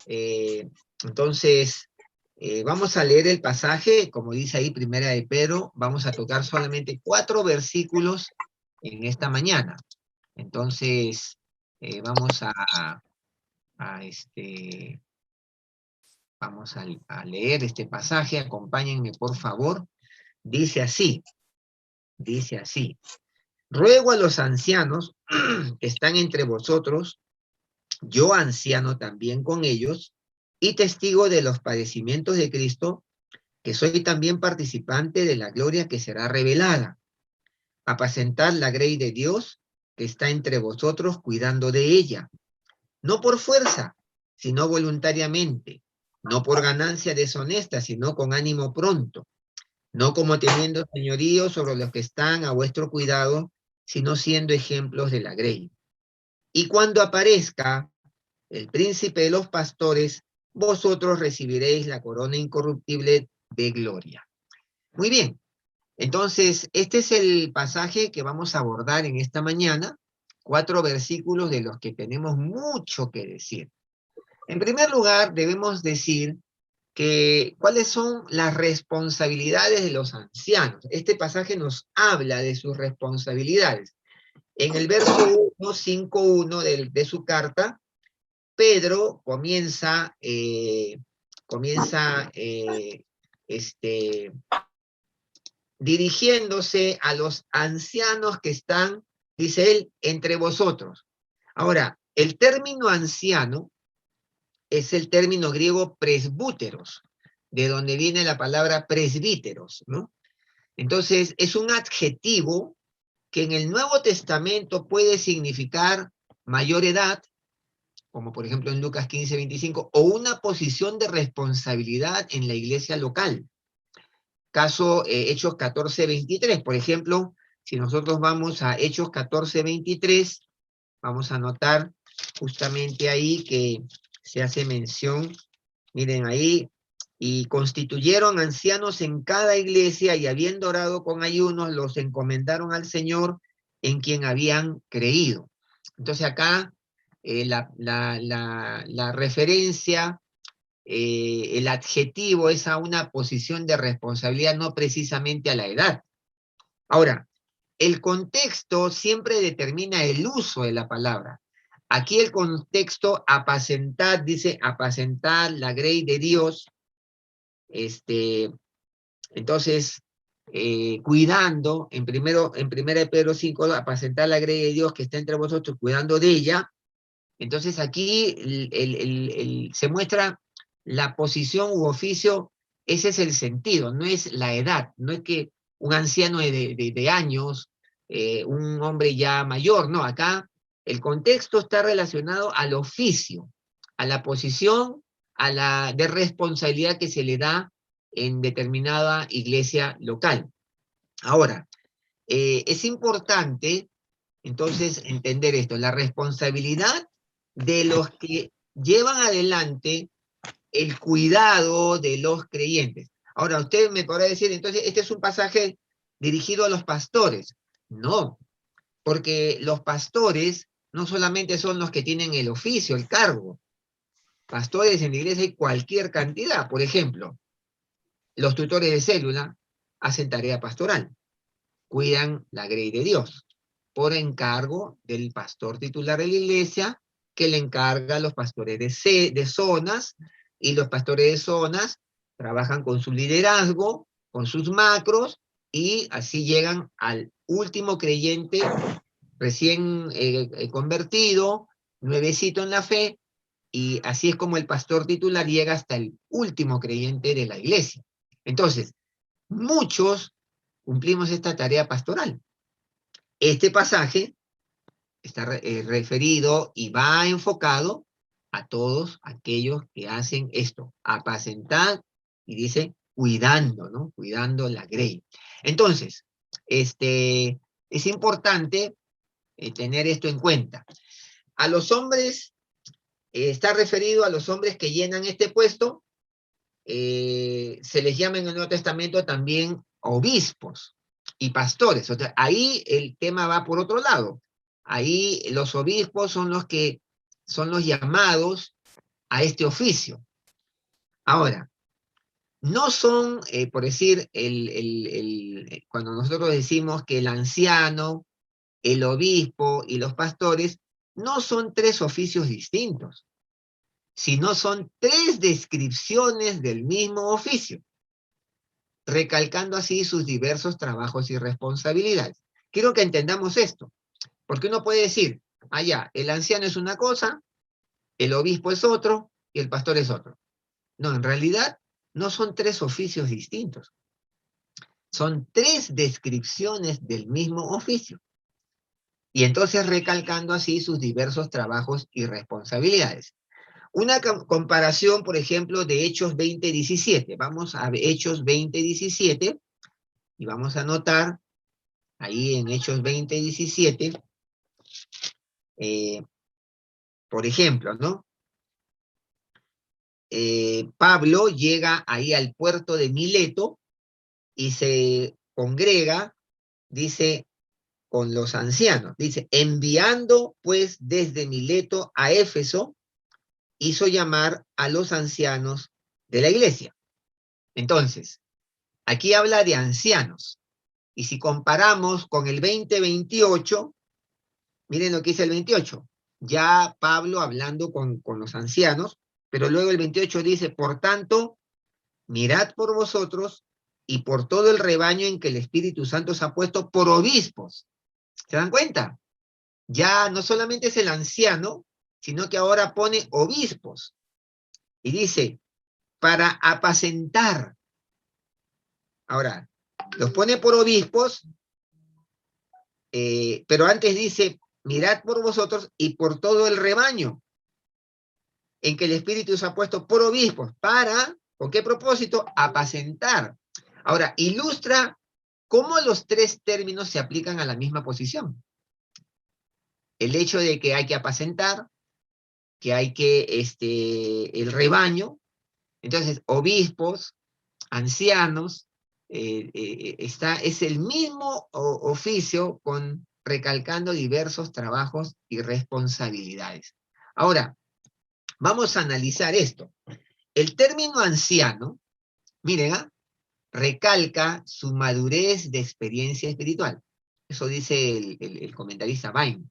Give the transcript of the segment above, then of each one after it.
Eh, entonces, vamos a leer el pasaje, como dice ahí, Primera de Pedro, vamos a tocar solamente 4 versículos en esta mañana. Entonces, vamos a vamos a leer este pasaje, acompáñenme por favor. Dice así, ruego a los ancianos que están entre vosotros, yo anciano también con ellos, y testigo de los padecimientos de Cristo, que soy también participante de la gloria que será revelada. Apacentad la grey de Dios que está entre vosotros, cuidando de ella, no por fuerza, sino voluntariamente, no por ganancia deshonesta, sino con ánimo pronto, no como teniendo señorío sobre los que están a vuestro cuidado, sino siendo ejemplos de la grey. Y cuando aparezca el príncipe de los pastores, vosotros recibiréis la corona incorruptible de gloria. Muy bien, entonces este es el pasaje que vamos a abordar en esta mañana, 4 versículos de los que tenemos mucho que decir. En primer lugar, debemos decir que cuáles son las responsabilidades de los ancianos. Este pasaje nos habla de sus responsabilidades. En el verso 1, 5.1 de su carta, Pedro comienza dirigiéndose a los ancianos que están, dice él, entre vosotros. Ahora, el término anciano es el término griego presbúteros, de donde viene la palabra presbíteros, ¿no? Entonces, es un adjetivo que en el Nuevo Testamento puede significar mayor edad, como por ejemplo en Lucas 15:25, o una posición de responsabilidad en la iglesia local. Caso Hechos 14:23, por ejemplo, si nosotros vamos a Hechos 14:23, vamos a notar justamente ahí que se hace mención, miren ahí, y constituyeron ancianos en cada iglesia y habiendo orado con ayunos, los encomendaron al Señor en quien habían creído. Entonces acá la referencia, el adjetivo es a una posición de responsabilidad, no precisamente a la edad. Ahora, el contexto siempre determina el uso de la palabra. Aquí el contexto apacentad, dice apacentar la grey de Dios, entonces, cuidando, en primera de Pedro 5, apacentar la grey de Dios que está entre vosotros, cuidando de ella. Entonces aquí se muestra la posición u oficio, ese es el sentido, no es la edad, no es que un anciano de años, un hombre ya mayor, no, acá el contexto está relacionado al oficio, a la posición, de responsabilidad que se le da en determinada iglesia local. Ahora, es importante entonces entender esto, la responsabilidad de los que llevan adelante el cuidado de los creyentes. Ahora, usted me podrá decir, entonces, este es un pasaje dirigido a los pastores. No, porque los pastores no solamente son los que tienen el oficio, el cargo. Pastores en la iglesia hay cualquier cantidad. Por ejemplo, los tutores de célula hacen tarea pastoral, cuidan la grey de Dios, por encargo del pastor titular de la iglesia, que le encarga a los pastores de zonas, y los pastores de zonas trabajan con su liderazgo, con sus macros, y así llegan al último creyente recién convertido, nuevecito en la fe, y así es como el pastor titular llega hasta el último creyente de la iglesia. Entonces, muchos cumplimos esta tarea pastoral. Este pasaje está referido y va enfocado a todos aquellos que hacen esto, apacentar, y dice, cuidando, ¿no? Cuidando la grey. Entonces, es importante tener esto en cuenta. A los hombres, está referido a los hombres que llenan este puesto, se les llama en el Nuevo Testamento también obispos y pastores. O sea, ahí el tema va por otro lado. Ahí los obispos son los que son los llamados a este oficio. Ahora, no son, por decir, cuando nosotros decimos que el anciano, el obispo y los pastores no son tres oficios distintos, sino son tres descripciones del mismo oficio, recalcando así sus diversos trabajos y responsabilidades. Quiero que entendamos esto, porque uno puede decir, ya, el anciano es una cosa, el obispo es otro y el pastor es otro. No, en realidad no son tres oficios distintos. Son tres descripciones del mismo oficio. Y entonces recalcando así sus diversos trabajos y responsabilidades. Una comparación, por ejemplo, de Hechos 20:17. Vamos a Hechos 20:17 y vamos a notar ahí en Hechos 20:17, por ejemplo, ¿no? Pablo llega ahí al puerto de Mileto y se congrega, dice, con los ancianos. Dice, enviando pues desde Mileto a Éfeso, hizo llamar a los ancianos de la iglesia. Entonces, aquí habla de ancianos. Y si comparamos con el 20:28, miren lo que dice el 28. Ya Pablo hablando con los ancianos, pero luego el 28 dice, por tanto, mirad por vosotros y por todo el rebaño en que el Espíritu Santo os ha puesto por obispos. ¿Se dan cuenta? Ya no solamente es el anciano, sino que ahora pone obispos. Y dice, para apacentar. Ahora, los pone por obispos, pero antes dice, mirad por vosotros y por todo el rebaño, en que el Espíritu se ha puesto por obispos, para, ¿con qué propósito? Apacentar. Ahora, ilustra cómo los tres términos se aplican a la misma posición. El hecho de que hay que apacentar, que hay que, el rebaño, entonces, obispos, ancianos, es el mismo oficio con recalcando diversos trabajos y responsabilidades. Ahora, vamos a analizar esto. El término anciano, miren, recalca su madurez de experiencia espiritual. Eso dice el comentarista Bain.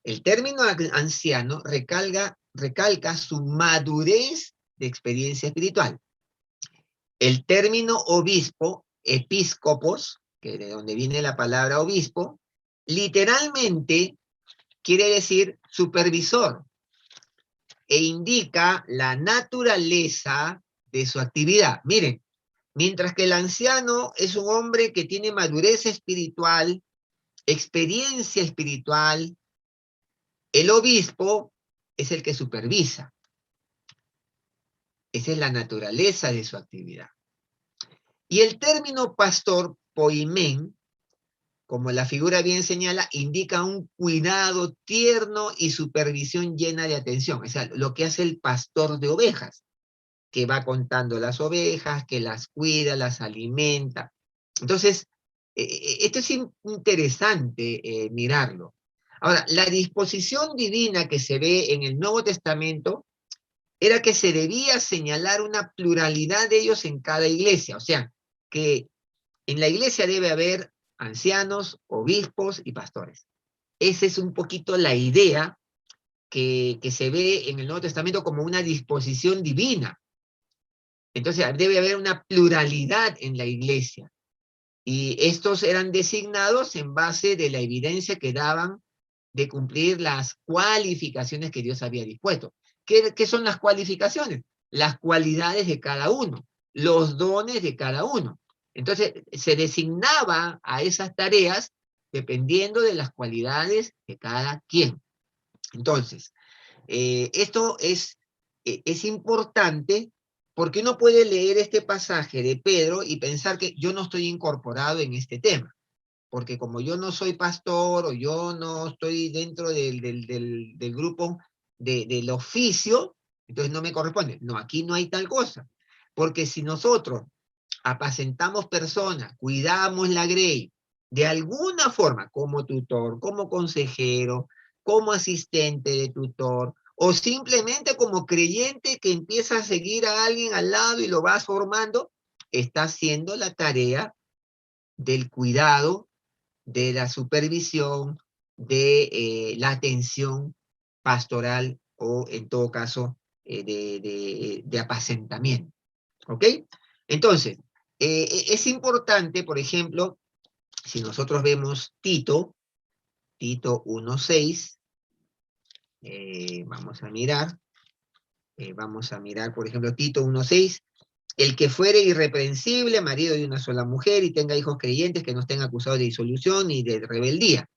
El término anciano recalca su madurez de experiencia espiritual. El término obispo, episcopos, que de donde viene la palabra obispo, literalmente quiere decir supervisor e indica la naturaleza de su actividad. Miren, mientras que el anciano es un hombre que tiene madurez espiritual, experiencia espiritual, el obispo es el que supervisa. Esa es la naturaleza de su actividad. Y el término pastor, poimen, como la figura bien señala, indica un cuidado tierno y supervisión llena de atención. O sea, lo que hace el pastor de ovejas, que va contando las ovejas, que las cuida, las alimenta. Entonces, esto es interesante mirarlo. Ahora, la disposición divina que se ve en el Nuevo Testamento era que se debía señalar una pluralidad de ellos en cada iglesia. O sea, que en la iglesia debe haber ancianos, obispos y pastores. Esa es un poquito la idea que se ve en el Nuevo Testamento como una disposición divina. Entonces debe haber una pluralidad en la iglesia. Y estos eran designados en base de la evidencia que daban de cumplir las cualificaciones que Dios había dispuesto. ¿Qué son las cualificaciones? Las cualidades de cada uno, los dones de cada uno. Entonces, se designaba a esas tareas dependiendo de las cualidades de cada quien. Entonces, esto es importante porque uno puede leer este pasaje de Pedro y pensar que yo no estoy incorporado en este tema, porque como yo no soy pastor o yo no estoy dentro del grupo del oficio, entonces no me corresponde. No, aquí no hay tal cosa, porque si nosotros apacentamos personas, cuidamos la grey, de alguna forma, como tutor, como consejero, como asistente de tutor, o simplemente como creyente que empieza a seguir a alguien al lado y lo vas formando, está haciendo la tarea del cuidado, de la supervisión, de la atención pastoral o en todo caso de apacentamiento. ¿Ok? Entonces, es importante, por ejemplo, si nosotros vemos Tito 1:6, vamos a mirar, por ejemplo, Tito 1:6, el que fuere irreprensible, marido de una sola mujer, y tenga hijos creyentes que no estén acusados de disolución ni de rebeldía.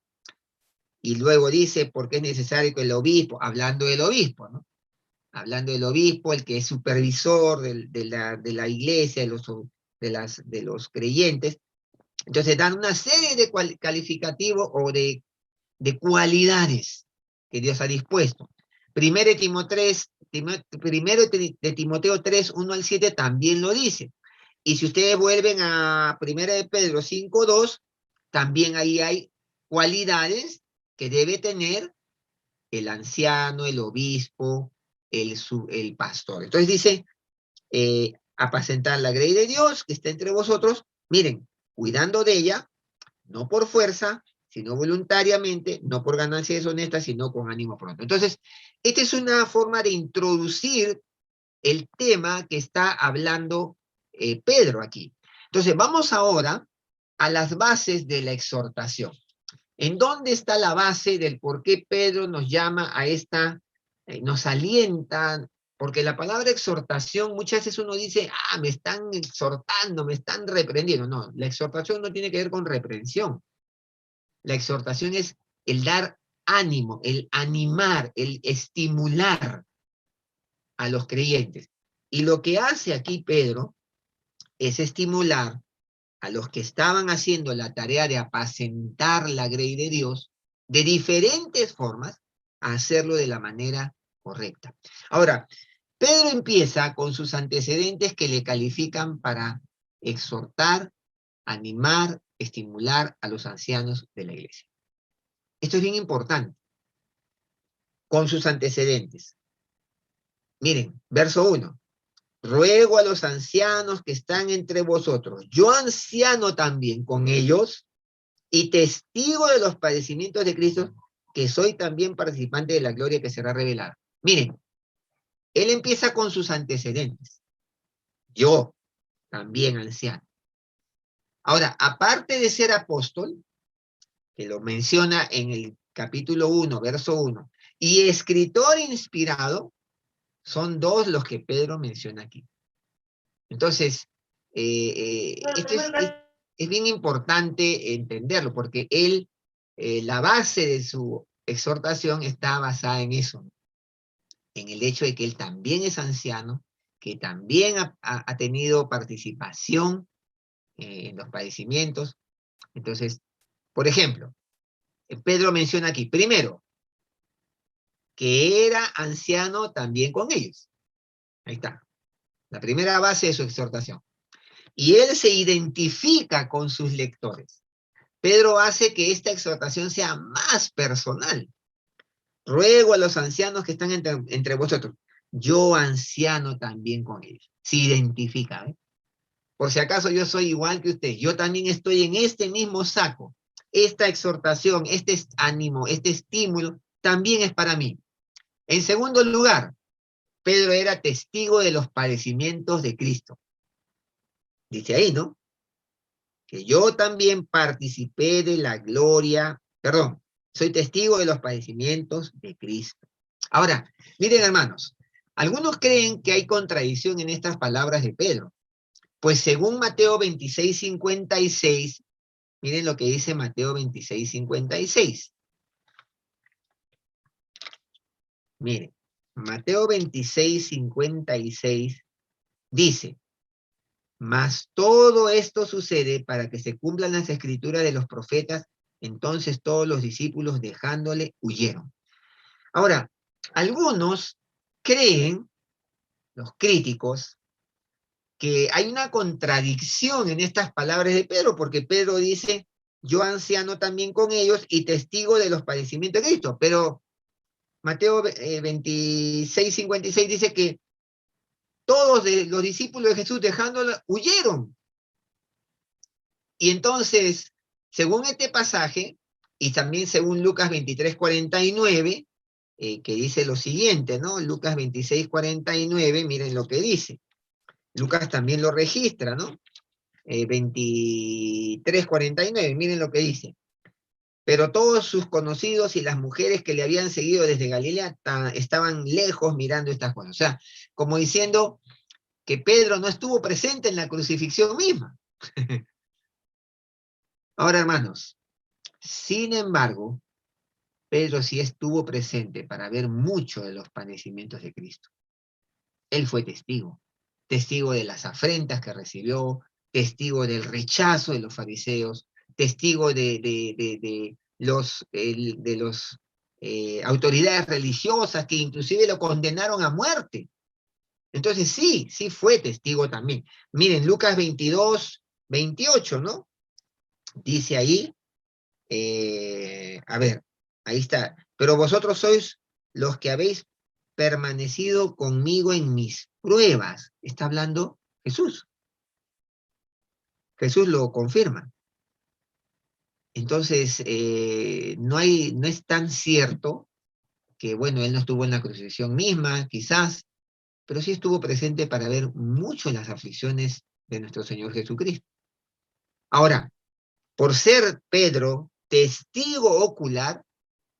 Y luego dice, porque es necesario que el obispo, hablando del obispo, ¿no? Hablando del obispo, el que es supervisor de la iglesia, de los creyentes. Entonces dan una serie de calificativos o de cualidades que Dios ha dispuesto. Primero de Timoteo 3, 1 al 7 también lo dice. Y si ustedes vuelven a Primera de Pedro 5:2, también ahí hay cualidades que debe tener el anciano, el obispo, el pastor. Entonces dice, apacentar la grey de Dios que está entre vosotros, miren, cuidando de ella, no por fuerza, sino voluntariamente, no por ganancia deshonesta, sino con ánimo pronto. Entonces, esta es una forma de introducir el tema que está hablando Pedro aquí. Entonces, vamos ahora a las bases de la exhortación. ¿En dónde está la base del por qué Pedro nos llama a nos alienta? Porque la palabra exhortación, muchas veces uno dice, me están exhortando, me están reprendiendo. No, la exhortación no tiene que ver con reprensión. La exhortación es el dar ánimo, el animar, el estimular a los creyentes. Y lo que hace aquí Pedro es estimular a los que estaban haciendo la tarea de apacentar la grey de Dios de diferentes formas a hacerlo de la manera correcta. Ahora, Pedro empieza con sus antecedentes que le califican para exhortar, animar, estimular a los ancianos de la iglesia. Esto es bien importante. Con sus antecedentes. Miren, verso 1. Ruego a los ancianos que están entre vosotros, yo anciano también con ellos, y testigo de los padecimientos de Cristo, que soy también participante de la gloria que será revelada. Miren, él empieza con sus antecedentes. Yo, también anciano. Ahora, aparte de ser apóstol, que lo menciona en el capítulo 1, verso 1, y escritor inspirado, son dos los que Pedro menciona aquí. Entonces, esto es bien importante entenderlo, porque él, la base de su exhortación está basada en eso, en el hecho de que él también es anciano, que también ha tenido participación en los padecimientos. Entonces, por ejemplo, Pedro menciona aquí, primero, que era anciano también con ellos. Ahí está, la primera base de su exhortación. Y él se identifica con sus lectores. Pedro hace que esta exhortación sea más personal. Ruego a los ancianos que están entre vosotros. Yo anciano también con ellos. Se identifica, ¿eh? Por si acaso yo soy igual que usted. Yo también estoy en este mismo saco. Esta exhortación, este ánimo, este estímulo, también es para mí. En segundo lugar, Pedro era testigo de los padecimientos de Cristo. Dice ahí, ¿no? Que yo también participé de la gloria, perdón, soy testigo de los padecimientos de Cristo. Ahora, miren hermanos, algunos creen que hay contradicción en estas palabras de Pedro, pues según Mateo 26:56, miren lo que dice Mateo 26:56. Miren, Mateo 26:56 dice, mas todo esto sucede para que se cumplan las escrituras de los profetas. Entonces todos los discípulos dejándole huyeron. Ahora, algunos creen, los críticos, que hay una contradicción en estas palabras de Pedro, porque Pedro dice, yo anciano también con ellos y testigo de los padecimientos de Cristo, pero Mateo 26, 56 dice que todos los discípulos de Jesús dejándolo huyeron. Y entonces, según este pasaje, y también según Lucas 23, 49, que dice lo siguiente, ¿no? Lucas 26, 49, miren lo que dice. Lucas también lo registra, ¿no? 23, 49, miren lo que dice. Pero todos sus conocidos y las mujeres que le habían seguido desde Galilea estaban lejos mirando estas cosas. O sea, como diciendo que Pedro no estuvo presente en la crucifixión misma. Ahora, hermanos, sin embargo, Pedro sí estuvo presente para ver mucho de los padecimientos de Cristo. Él fue testigo, testigo de las afrentas que recibió, testigo del rechazo de los fariseos, testigo de los autoridades religiosas que inclusive lo condenaron a muerte. Entonces sí, sí fue testigo también. Miren, Lucas 22, 28, ¿no? Dice ahí, a ver, ahí está. Pero vosotros sois los que habéis permanecido conmigo en mis pruebas. Está hablando Jesús. Jesús lo confirma. Entonces, no es tan cierto que, bueno, él no estuvo en la crucifixión misma, quizás, pero sí estuvo presente para ver mucho las aflicciones de nuestro Señor Jesucristo. Ahora, por ser Pedro testigo ocular,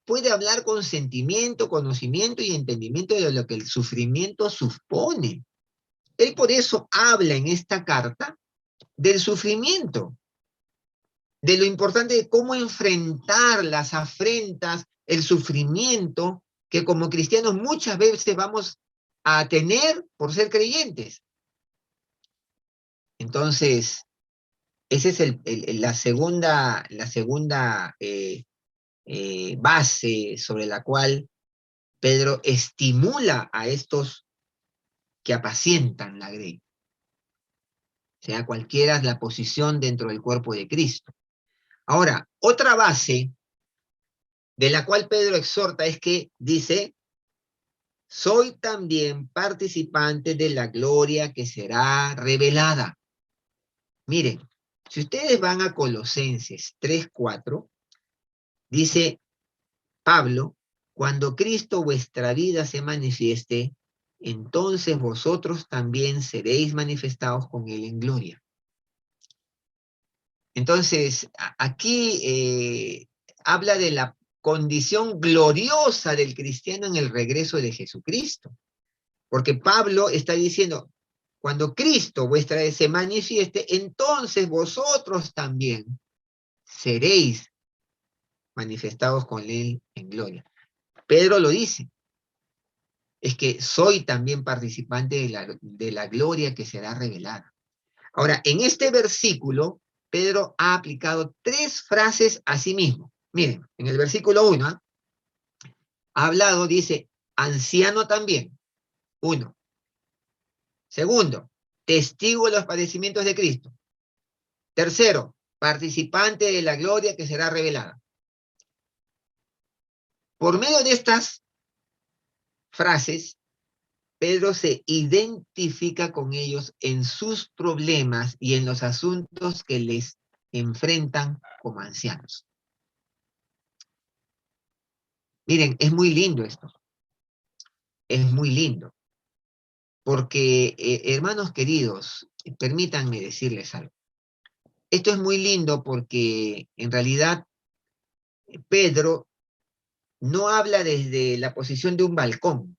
puede hablar con sentimiento, conocimiento y entendimiento de lo que el sufrimiento supone. Él por eso habla en esta carta del sufrimiento, de lo importante de cómo enfrentar las afrentas, el sufrimiento que como cristianos muchas veces vamos a tener por ser creyentes. Entonces, esa es la segunda base sobre la cual Pedro estimula a estos que apacientan la grey, sea cualquiera la posición dentro del cuerpo de Cristo. Ahora, otra base de la cual Pedro exhorta es que dice, soy también participante de la gloria que será revelada. Miren, si ustedes van a Colosenses 3:4, dice Pablo, cuando Cristo vuestra vida se manifieste, entonces vosotros también seréis manifestados con él en gloria. Entonces, aquí habla de la condición gloriosa del cristiano en el regreso de Jesucristo. Porque Pablo está diciendo, cuando Cristo vuestra vida se manifieste, entonces vosotros también seréis manifestados con él en gloria. Pedro lo dice, es que soy también participante de la gloria que será revelada. Ahora, en este versículo, Pedro ha aplicado 3 frases a sí mismo. Miren, en el versículo 1, ha hablado, dice, anciano también, 1. Segundo, testigo de los padecimientos de Cristo. Tercero, participante de la gloria que será revelada. Por medio de estas frases, Pedro se identifica con ellos en sus problemas y en los asuntos que les enfrentan como ancianos. Miren, es muy lindo esto. Es muy lindo. Porque, hermanos queridos, permítanme decirles algo. Esto es muy lindo porque en realidad Pedro no habla desde la posición de un balcón,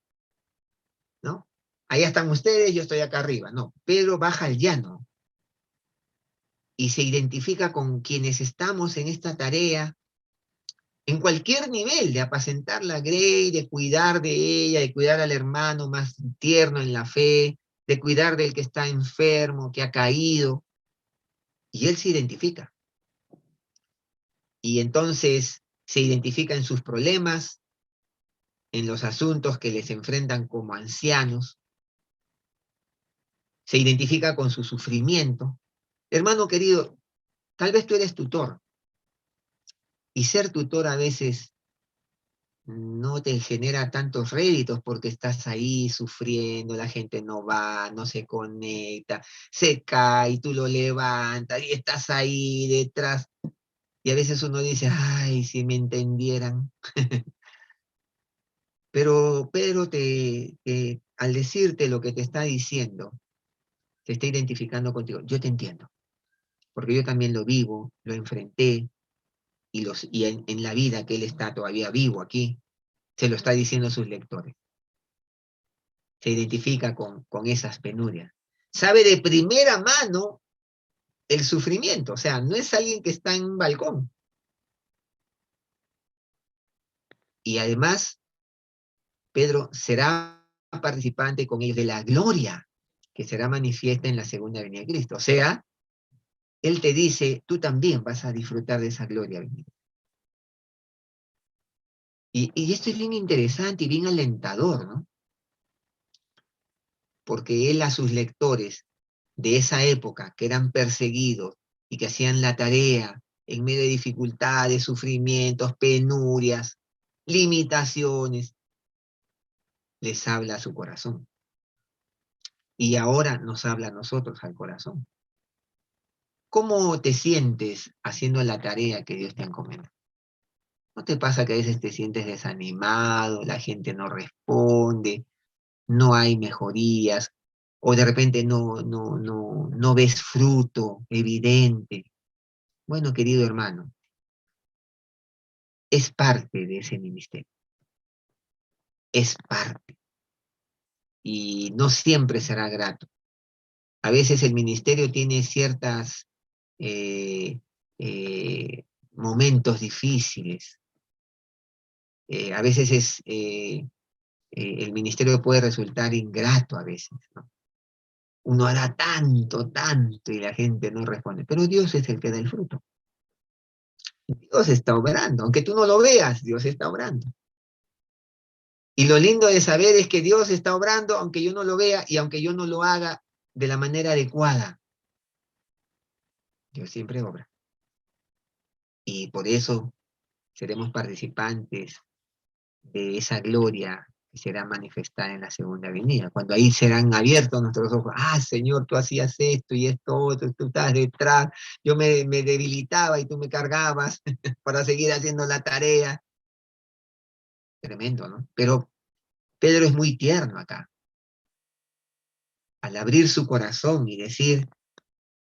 ¿no? Allá están ustedes, yo estoy acá arriba. No, Pedro baja al llano y se identifica con quienes estamos en esta tarea, en cualquier nivel, de apacentar la grey, de cuidar de ella, de cuidar al hermano más tierno en la fe, de cuidar del que está enfermo, que ha caído. Y él se identifica. Y entonces se identifica en sus problemas, en los asuntos que les enfrentan como ancianos, se identifica con su sufrimiento. Hermano querido, tal vez tú eres tutor, y ser tutor a veces no te genera tantos réditos porque estás ahí sufriendo, la gente no va, no se conecta, se cae, tú lo levantas y estás ahí detrás. Y a veces uno dice, ay, si me entendieran. Pero Pedro al decirte lo que te está diciendo, te está identificando contigo. Yo te entiendo, porque yo también lo vivo, lo enfrenté, y en la vida que él está todavía vivo aquí, se lo está diciendo a sus lectores. Se identifica con esas penurias. Sabe de primera mano el sufrimiento, o sea, no es alguien que está en un balcón. Y además, Pedro será participante con ellos de la gloria que será manifiesta en la segunda venida de Cristo. O sea, él te dice, tú también vas a disfrutar de esa gloria venida. Y esto es bien interesante y bien alentador, ¿no? Porque él a sus lectores de esa época, que eran perseguidos y que hacían la tarea en medio de dificultades, sufrimientos, penurias, limitaciones, les habla a su corazón. Y ahora nos habla a nosotros al corazón. ¿Cómo te sientes haciendo la tarea que Dios te encomendado? ¿No te pasa que a veces te sientes desanimado, la gente no responde, no hay mejorías, o de repente no ves fruto evidente? Bueno, querido hermano, es parte de ese ministerio, es parte, y no siempre será grato. A veces el ministerio tiene ciertas eh, momentos difíciles. A veces el ministerio puede resultar ingrato a veces, ¿no? Uno hará tanto, tanto y la gente no responde, pero Dios es el que da el fruto. Dios está obrando, aunque tú no lo veas, Dios está obrando. Y lo lindo de saber es que Dios está obrando aunque yo no lo vea y aunque yo no lo haga de la manera adecuada. Dios siempre obra. Y por eso seremos participantes de esa gloria que será manifestada en la segunda venida. Cuando ahí serán abiertos nuestros ojos. Ah, Señor, tú hacías esto y esto otro, tú estabas detrás, yo me debilitaba y tú me cargabas para seguir haciendo la tarea. Tremendo, ¿no? Pero Pedro es muy tierno acá. Al abrir su corazón y decir,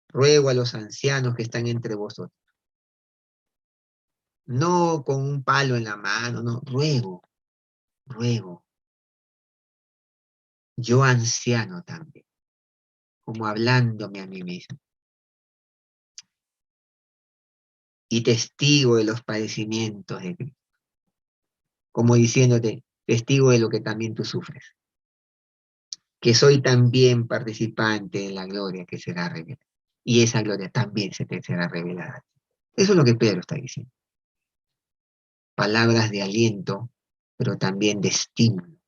ruego a los ancianos que están entre vosotros. No con un palo en la mano, no, ruego, ruego. Yo anciano también, como hablándome a mí mismo. Y testigo de los padecimientos de Cristo. Como diciéndote, testigo de lo que también tú sufres. Que soy también participante en la gloria que será revelada. Y esa gloria también se te será revelada. Eso es lo que Pedro está diciendo. Palabras de aliento, pero también de estímulo.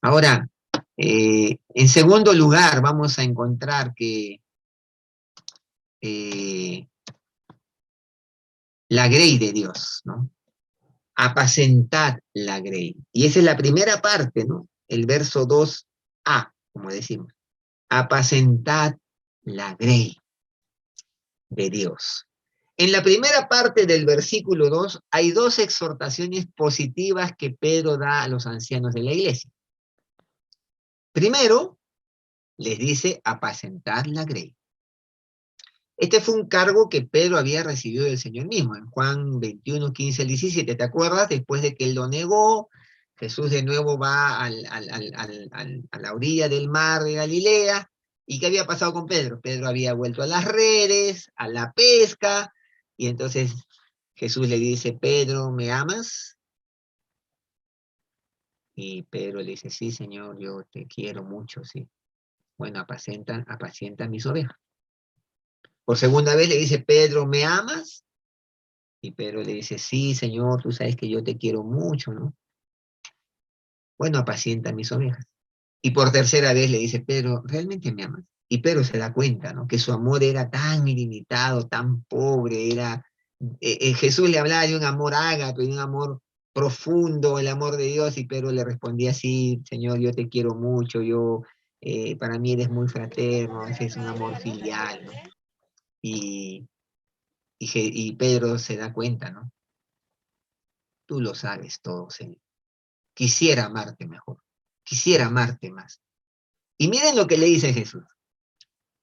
Ahora, en segundo lugar, vamos a encontrar que la grey de Dios, ¿no? Apacentad la grey. Y esa es la primera parte, ¿no? El verso 2a, como decimos. Apacentad la grey de Dios. En la primera parte del versículo 2 hay dos exhortaciones positivas que Pedro da a los ancianos de la iglesia. Primero, les dice apacentar la grey. Este fue un cargo que Pedro había recibido del Señor mismo, en Juan 21, 15 al 17, ¿te acuerdas? Después de que él lo negó, Jesús de nuevo va a la orilla del mar de Galilea. ¿Y qué había pasado con Pedro? Pedro había vuelto a las redes, a la pesca, y entonces Jesús le dice, Pedro, ¿me amas? Y Pedro le dice, sí, Señor, yo te quiero mucho, sí. Bueno, apacienta mis ovejas. Por segunda vez le dice, Pedro, ¿me amas? Y Pedro le dice, sí, Señor, tú sabes que yo te quiero mucho, ¿no? Bueno, apacienta mis ovejas. Y por tercera vez le dice, Pedro, ¿realmente me amas? Y Pedro se da cuenta, ¿no? Que su amor era tan ilimitado, tan pobre, Jesús le hablaba de un amor ágape, de un amor profundo el amor de Dios, y Pedro le respondía así: Señor, yo te quiero mucho, para mí eres muy fraterno, ese es un amor filial, ¿no? Y, y Pedro se da cuenta, ¿no? Tú lo sabes todo, Señor. Quisiera amarte mejor, quisiera amarte más. Y miren lo que le dice Jesús.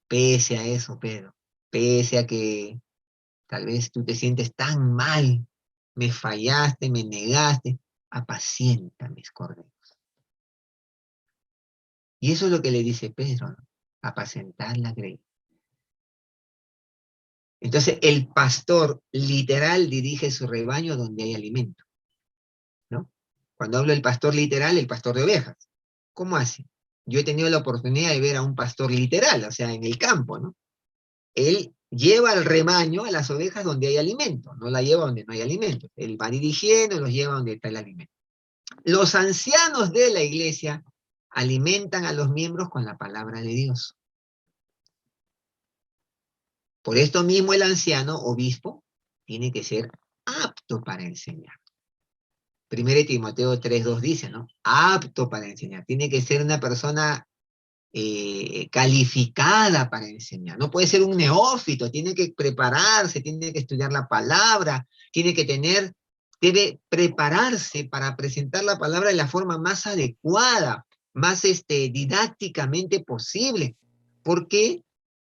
Pese a eso, Pedro, pese a que tal vez tú te sientes tan mal, me fallaste, me negaste, apacienta mis corderos. Y eso es lo que le dice Pedro, ¿no? Apacentar la grey. Entonces, el pastor literal dirige su rebaño donde hay alimento, ¿no? Cuando hablo del pastor literal, el pastor de ovejas. ¿Cómo hace? Yo he tenido la oportunidad de ver a un pastor literal, o sea, en el campo, ¿no? Él lleva al rebaño, a las ovejas, donde hay alimento, no la lleva donde no hay alimento. Él va dirigiendo, los lleva donde está el alimento. Los ancianos de la iglesia alimentan a los miembros con la palabra de Dios. Por esto mismo el anciano, obispo, tiene que ser apto para enseñar. 1 Timoteo 3:2 dice, ¿no? Apto para enseñar. Tiene que ser una persona calificada para enseñar. No puede ser un neófito, tiene que prepararse, tiene que estudiar la palabra, debe prepararse para presentar la palabra de la forma más adecuada, más didácticamente posible. ¿Por qué?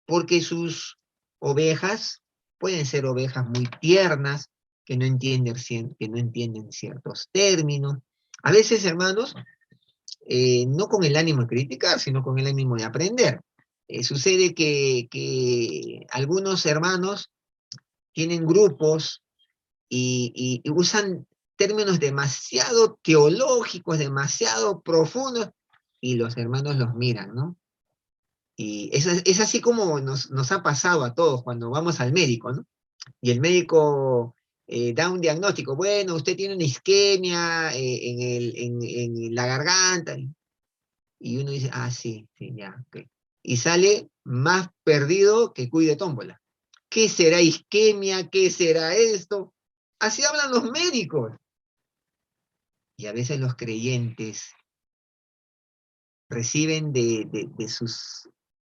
Porque sus ovejas pueden ser ovejas muy tiernas, que no entienden ciertos términos. A veces, hermanos, no con el ánimo de criticar, sino con el ánimo de aprender. Sucede que algunos hermanos tienen grupos y usan términos demasiado teológicos, demasiado profundos, y los hermanos los miran, ¿no? Y es así como nos ha pasado a todos cuando vamos al médico, ¿no? Y el médico da un diagnóstico: bueno, usted tiene una isquemia en la garganta. Y uno dice: ah, sí, sí, ya, ok. Y sale más perdido que cuy de tómbola. ¿Qué será isquemia? ¿Qué será esto? Así hablan los médicos. Y a veces los creyentes reciben de sus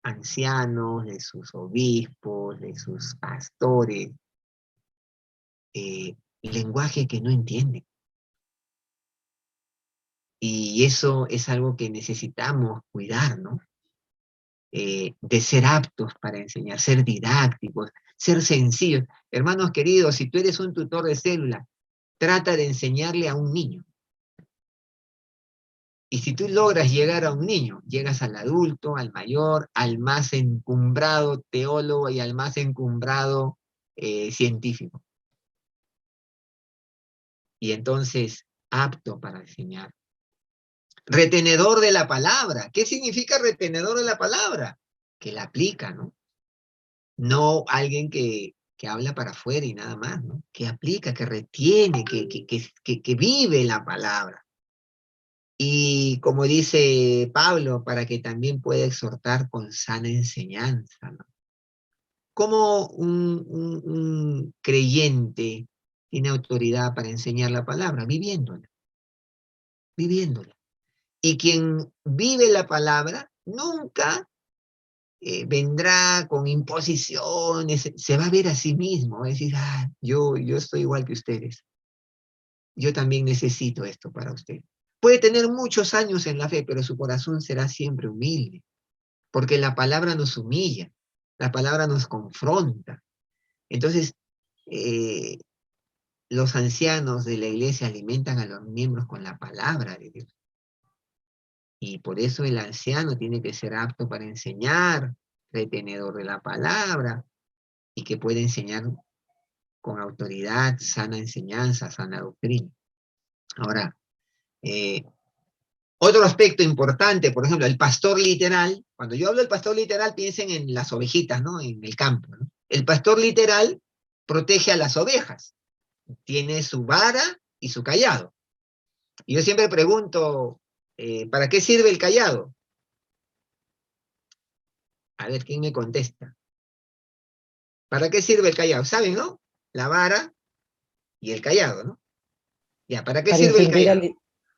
ancianos, de sus obispos, de sus pastores, lenguaje que no entienden. Y eso es algo que necesitamos cuidar, ¿no? De ser aptos para enseñar, ser didácticos, ser sencillos. Hermanos queridos, si tú eres un tutor de célula, trata de enseñarle a un niño. Y si tú logras llegar a un niño, llegas al adulto, al mayor, al más encumbrado teólogo y al más encumbrado científico. Y entonces, apto para enseñar. Retenedor de la palabra. ¿Qué significa retenedor de la palabra? Que la aplica, ¿no? No alguien que habla para afuera y nada más, ¿no? Que aplica, que retiene, que vive la palabra. Y como dice Pablo, para que también pueda exhortar con sana enseñanza, ¿no? ¿Cómo un creyente tiene autoridad para enseñar la palabra? Viviéndola, viviéndola. Y quien vive la palabra nunca vendrá con imposiciones, se va a ver a sí mismo, va a decir: ah, yo estoy igual que ustedes, yo también necesito esto para ustedes. Puede tener muchos años en la fe, pero su corazón será siempre humilde, porque la palabra nos humilla, la palabra nos confronta. Entonces, eh, los ancianos de la iglesia alimentan a los miembros con la palabra de Dios. Y por eso el anciano tiene que ser apto para enseñar, retenedor de la palabra, y que puede enseñar con autoridad, sana enseñanza, sana doctrina. Ahora, otro aspecto importante, por ejemplo, el pastor literal. Cuando yo hablo del pastor literal, piensen en las ovejitas, ¿no? En el campo, ¿no? El pastor literal protege a las ovejas. Tiene su vara y su cayado. Y yo siempre pregunto, ¿para qué sirve el cayado? A ver, ¿quién me contesta? ¿Para qué sirve el cayado? ¿Saben, no? La vara y el cayado, ¿no? Ya, ¿para qué Para sirve el infundir, callado?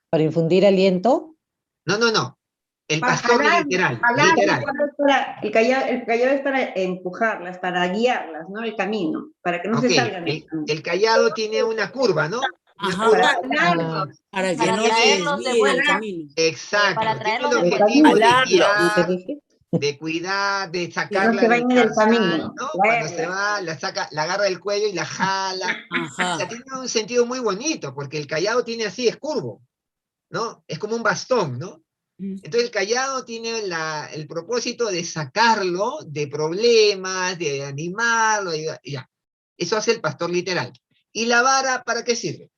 para infundir aliento. No, no, no. El Para pastor jalar, literal, jalar, literal. el callado es para empujarlas, para guiarlas, ¿no? El camino, para que no Ok, se salgan del camino. el callado tiene una curva, ¿no? Una Ajá, Para curva. Ah, jalarlos, para que Para no se traerlos de desvíe del vuelta, camino. para Exacto. Tiene el traerlos de el vuelta. objetivo de camino, ¿qué guiar, dije? de cuidar, de que no sacarla se del vayan del zarzal, camino. ¿no? Cuando se Traerlas. va, la saca, la agarra del cuello y la jala. O sea, Ajá. tiene un sentido muy bonito, porque el callado tiene así, es curvo, ¿no? Es como un bastón, ¿no? Entonces el callado tiene el propósito de sacarlo de problemas, de animarlo, y ya. Eso hace el pastor literal. ¿Y la vara para qué sirve?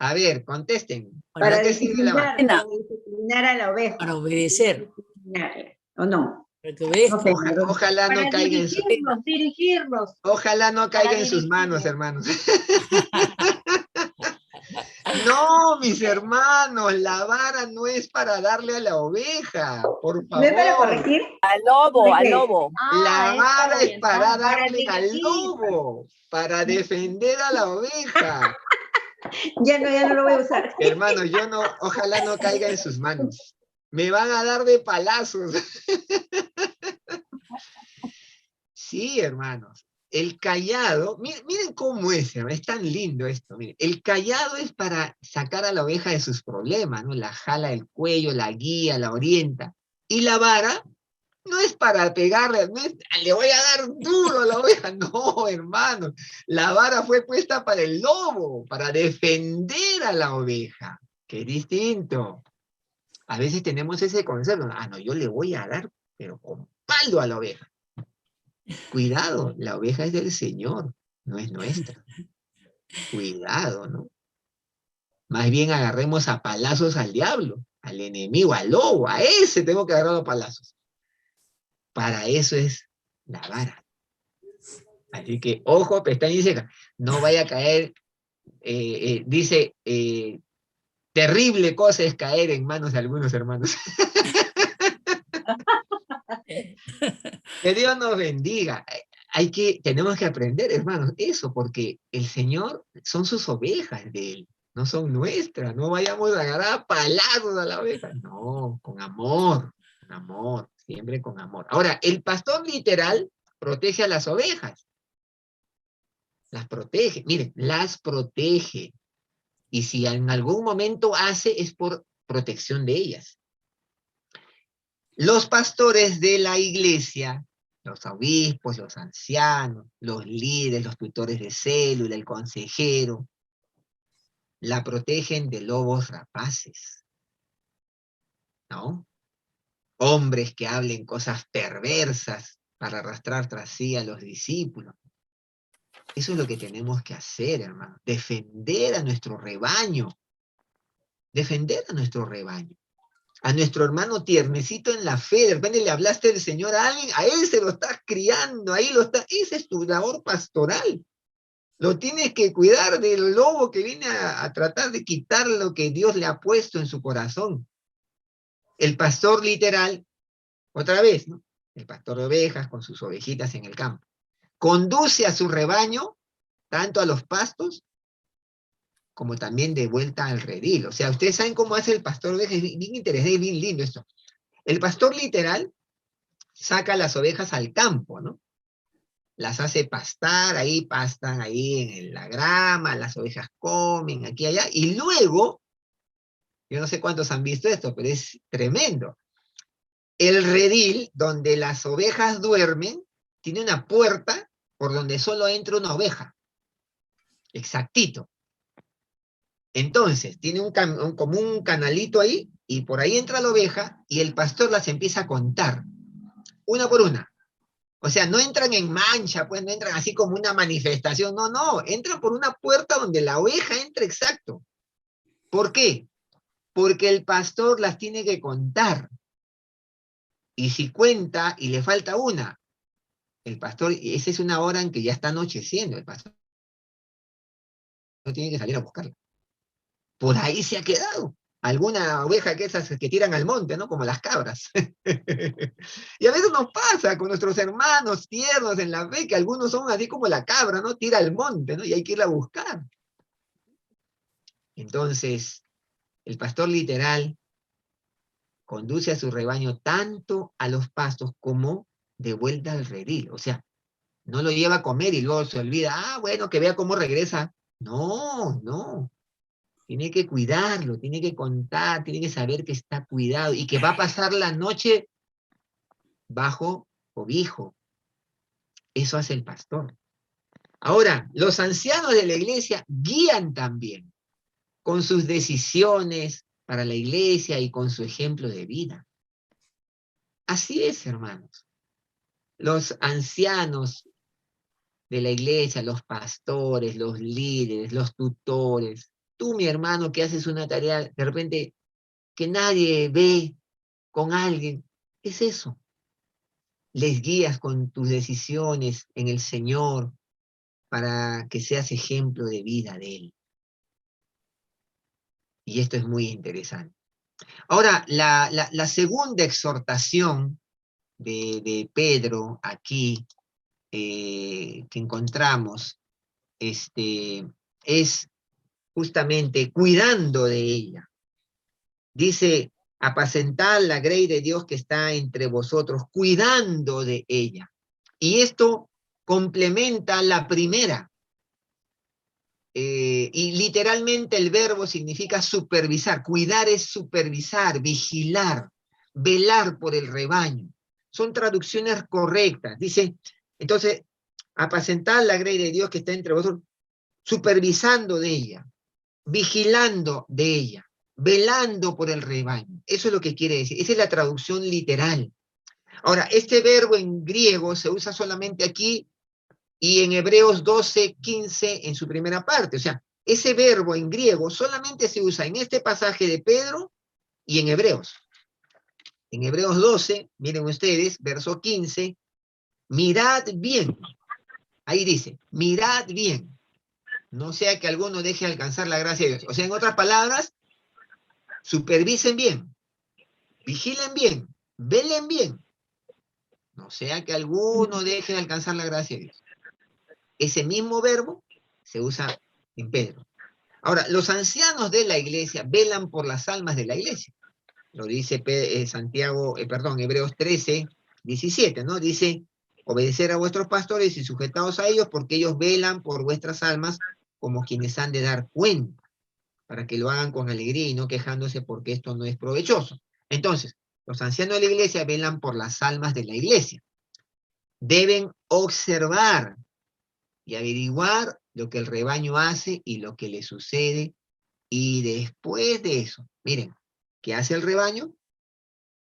A ver, contesten. ¿Para qué sirve la vara? Para disciplinar a la oveja. Para obedecer, Disciplinarla, ¿o no? para que No sé, obedezcan. Ojalá no Para caiga dirigirlos, ojalá no para caiga en sus manos, dirigirlos. hermanos. No, mis hermanos, la vara no es para darle a la oveja, por ¿No es para favor. corregir? Al lobo, ¿De al qué? lobo. La Es para vara es para orientar. Para darle al dirigir. lobo, para defender a la oveja. Ya no lo voy a usar. Hermano, ojalá no caiga en sus manos. Me van a dar de palazos. Sí, hermanos. El callado, miren cómo es, hermano, es tan lindo esto. Miren. El callado es para sacar a la oveja de sus problemas, ¿no? La jala del cuello, la guía, la orienta. Y la vara no es para pegarle, no es, le voy a dar duro a la oveja. No, hermano. La vara fue puesta para el lobo, para defender a la oveja. Qué distinto. A veces tenemos ese concepto. Ah, no, yo le voy a dar, pero con palo a la oveja. Cuidado, la oveja es del Señor, no es nuestra. Cuidado, ¿no? Más bien agarremos a palazos al diablo, al enemigo, al lobo, a ese tengo que agarrar a palazos. Para eso es la vara. Así que, ojo, pestaña y ceja, no vaya a caer, dice, terrible cosa es caer en manos de algunos hermanos. Que Dios nos bendiga. Tenemos que aprender, hermanos, eso, porque el Señor son sus ovejas de Él, no son nuestras. No vayamos a agarrar a palazos a la oveja. No, con amor, siempre con amor. Ahora, el pastor literal protege a las ovejas. Las protege, miren, las protege. Y si en algún momento hace, es por protección de ellas. Los pastores de la iglesia, los obispos, los ancianos, los líderes, los tutores de célula, el consejero, la protegen de lobos rapaces, ¿no? Hombres que hablen cosas perversas para arrastrar tras sí a los discípulos. Eso es lo que tenemos que hacer, hermano. Defender a nuestro rebaño. Defender a nuestro rebaño. A nuestro hermano tiernecito en la fe, de repente le hablaste del Señor a alguien, a él se lo estás criando, ahí lo está, esa es tu labor pastoral. Lo tienes que cuidar del lobo que viene a tratar de quitar lo que Dios le ha puesto en su corazón. El pastor literal, otra vez, ¿no? El pastor de ovejas con sus ovejitas en el campo. Conduce a su rebaño, tanto a los pastos, como también de vuelta al redil. O sea, ustedes saben cómo hace el pastor de ovejas, es bien interesante, bien lindo esto. El pastor literal saca las ovejas al campo, ¿no? Las hace pastar, ahí pastan ahí en la grama, las ovejas comen aquí y allá, y luego, yo no sé cuántos han visto esto, pero es tremendo. El redil, donde las ovejas duermen, tiene una puerta por donde solo entra una oveja. Exactito. Entonces, tiene como un canalito ahí, y por ahí entra la oveja, y el pastor las empieza a contar, una por una. O sea, no entran en mancha, pues no entran así como una manifestación, no, no, entran por una puerta donde la oveja entra exacto. ¿Por qué? Porque el pastor las tiene que contar. Y si cuenta y le falta una, el pastor, esa es una hora en que ya está anocheciendo, el pastor no tiene que salir a buscarla. Por ahí se ha quedado. alguna oveja que esas que tiran al monte, ¿no? Como las cabras. Y a veces nos pasa con nuestros hermanos tiernos en la fe, que algunos son así como la cabra, ¿no? Tira al monte, ¿no? Y hay que irla a buscar. Entonces, el pastor literal conduce a su rebaño tanto a los pastos como de vuelta al redil. O sea, no lo lleva a comer y luego se olvida, bueno, que vea cómo regresa. No, no. Tiene que cuidarlo, tiene que contar, tiene que saber que está cuidado y que va a pasar la noche bajo cobijo. Eso hace el pastor. Ahora, los ancianos de la iglesia guían también con sus decisiones para la iglesia y con su ejemplo de vida. Así es, hermanos. Los ancianos de la iglesia, los pastores, los líderes, los tutores, tú, mi hermano, que haces una tarea de repente que nadie ve con alguien, es eso. Les guías con tus decisiones en el Señor para que seas ejemplo de vida de Él. Y esto es muy interesante. Ahora, la segunda exhortación de Pedro aquí, que encontramos, es justamente cuidando de ella. Dice, apacentad la grey de Dios que está entre vosotros, cuidando de ella. Y esto complementa la primera. Y literalmente el verbo significa supervisar. Cuidar es supervisar, vigilar, velar por el rebaño. Son traducciones correctas. Dice, entonces, apacentad la grey de Dios que está entre vosotros, supervisando de ella, vigilando de ella, velando por el rebaño. Eso es lo que quiere decir. Esa es la traducción literal. Ahora, este verbo en griego se usa solamente aquí y en Hebreos 12:15 en su primera parte. O sea, ese verbo en griego solamente se usa en este pasaje de Pedro y en Hebreos. En Hebreos 12, miren ustedes, verso 15, mirad bien. Ahí dice, mirad bien. No sea que alguno deje alcanzar la gracia de Dios. O sea, en otras palabras, supervisen bien, vigilen bien, velen bien. No sea que alguno deje de alcanzar la gracia de Dios. Ese mismo verbo se usa en Pedro. Ahora, los ancianos de la iglesia velan por las almas de la iglesia. Lo dice Hebreos 13:17, ¿no? Dice, obedecer a vuestros pastores y sujetaos a ellos porque ellos velan por vuestras almas como quienes han de dar cuenta, para que lo hagan con alegría y no quejándose porque esto no es provechoso. Entonces, los ancianos de la iglesia velan por las almas de la iglesia. Deben observar y averiguar lo que el rebaño hace y lo que le sucede. Y después de eso, miren, ¿qué hace el rebaño?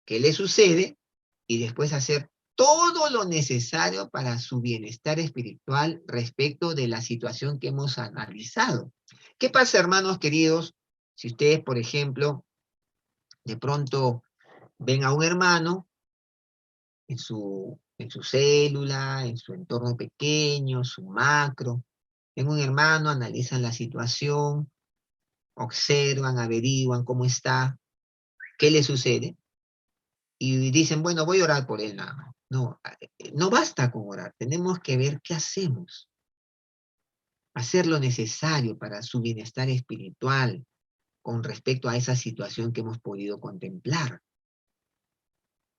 ¿Qué le sucede? Y después hacer todo lo necesario para su bienestar espiritual respecto de la situación que hemos analizado. ¿Qué pasa, hermanos queridos, si ustedes, por ejemplo, de pronto ven a un hermano en su célula, en su entorno pequeño, su macro, ven un hermano, analizan la situación, observan, averiguan cómo está, qué le sucede, y dicen, bueno, voy a orar por él nada más. No, no basta con orar, tenemos que ver qué hacemos. Hacer lo necesario para su bienestar espiritual con respecto a esa situación que hemos podido contemplar.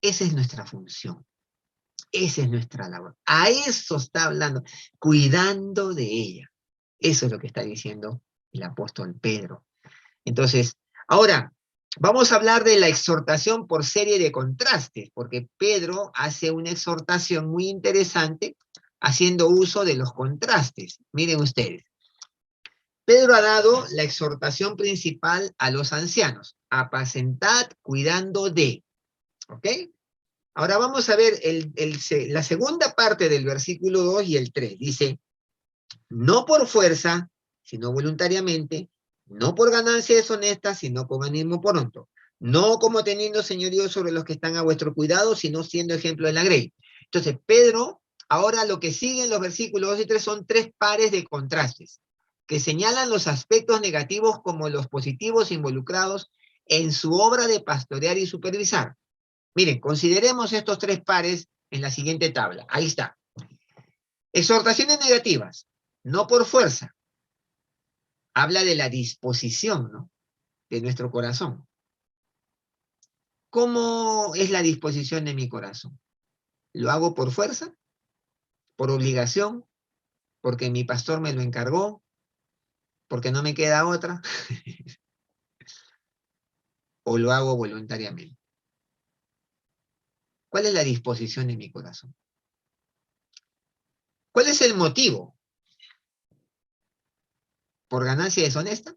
Esa es nuestra función. Esa es nuestra labor. A eso está hablando, cuidando de ella. Eso es lo que está diciendo el apóstol Pedro. Entonces, ahora, vamos a hablar de la exhortación por serie de contrastes, porque Pedro hace una exhortación muy interesante haciendo uso de los contrastes. Miren ustedes. Pedro ha dado la exhortación principal a los ancianos. Apacentad cuidando de. ¿Ok? Ahora vamos a ver la segunda parte del versículo 2 y el 3. Dice, no por fuerza, sino voluntariamente, no por ganancia deshonesta, sino con ánimo pronto, no como teniendo señorío sobre los que están a vuestro cuidado, sino siendo ejemplo de la grey. Entonces, Pedro, ahora lo que sigue en los versículos 2 y 3 son tres pares de contrastes, que señalan los aspectos negativos como los positivos involucrados en su obra de pastorear y supervisar. Miren, consideremos estos 3 pares en la siguiente tabla. Ahí está. Exhortaciones negativas, no por fuerza. Habla de la disposición, ¿no?, de nuestro corazón. ¿Cómo es la disposición de mi corazón? ¿Lo hago por fuerza? ¿Por obligación? ¿Porque mi pastor me lo encargó? ¿Porque no me queda otra? ¿O lo hago voluntariamente? ¿Cuál es la disposición de mi corazón? ¿Cuál es el motivo? ¿Por ganancia deshonesta?